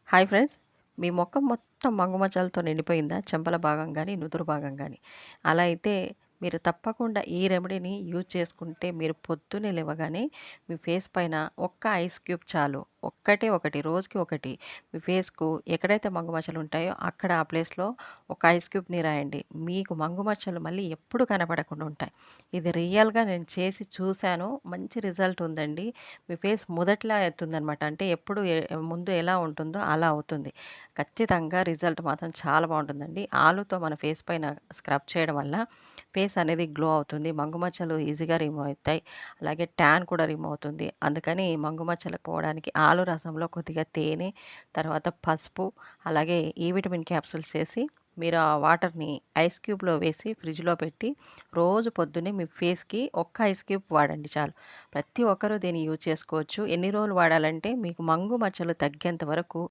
Hi friends. మీ మొఖం మొత్తం మంగుమచ్చలతో నిండిపోయిందా? చెంపల భాగం గానీ, నుదురు భాగం గానీ. అలా అయితే మీరు తప్పకుండా ఈ రెమెడీని యూజ్ చేసుకుంటే మీరు పొద్దున్నే లేవగానే మీ ఫేస్ పైన ఒక్క ఐస్ క్యూబ్ చాలు. ఒక్కటే ఒకటి రోజుకి ఒకటి మీ ఫేస్‌కు ఎక్కడైతే మంగుమచ్చలు ఉంటాయో అక్కడ ఆ ప్లేస్‌లో ఒక ఐస్ క్యూబ్‌ని రాయండి. మీకు మంగుమచ్చలు మళ్ళీ ఎప్పుడు కనపడకుండా ఉంటాయి. ఇది రియల్‌గా నేను చేసి చూసాను. మంచి రిజల్ట్ ఉందండి. మీ ఫేస్ మొదటిలా అవుతుందనమాట. అంటే ఎప్పుడు ముందు ఎలా ఉంటుందో అలా అవుతుంది. ఖచ్చితంగా రిజల్ట్ మాత్రం చాలా బావుంటుందండి. ఆలుతో మన ఫేస్ పైన స్క్రబ్ చేయడం వల్ల ఫేస్ అనేది గ్లో అవుతుంది. మంగుమచ్చలు ఈజీగా రిమూవ్ అవుతాయి. అలాగే ట్యాన్ కూడా రిమూవ్ అవుతుంది. అందుకని మంగుమచ్చలు పోవడానికి ఆలు రసంలో కొద్దిగా తేనె, తర్వాత పసుపు, అలాగే ఈ విటమిన్ క్యాప్సూల్స్ ఏసి మీరు ఆ వాటర్‌ని ఐస్ క్యూబ్‌లో వేసి ఫ్రిడ్జ్‌లో పెట్టి రోజు పొద్దున్నే మీ ఫేస్‌కి ఒక్క ఐస్ క్యూబ్ వాడండి చాలు. ప్రతి ఒక్కరూ దీన్ని యూజ్ చేసుకోవచ్చు. ఎన్ని రోజులు వాడాలంటే మీకు మంగు మచ్చలు తగ్గేంత వరకు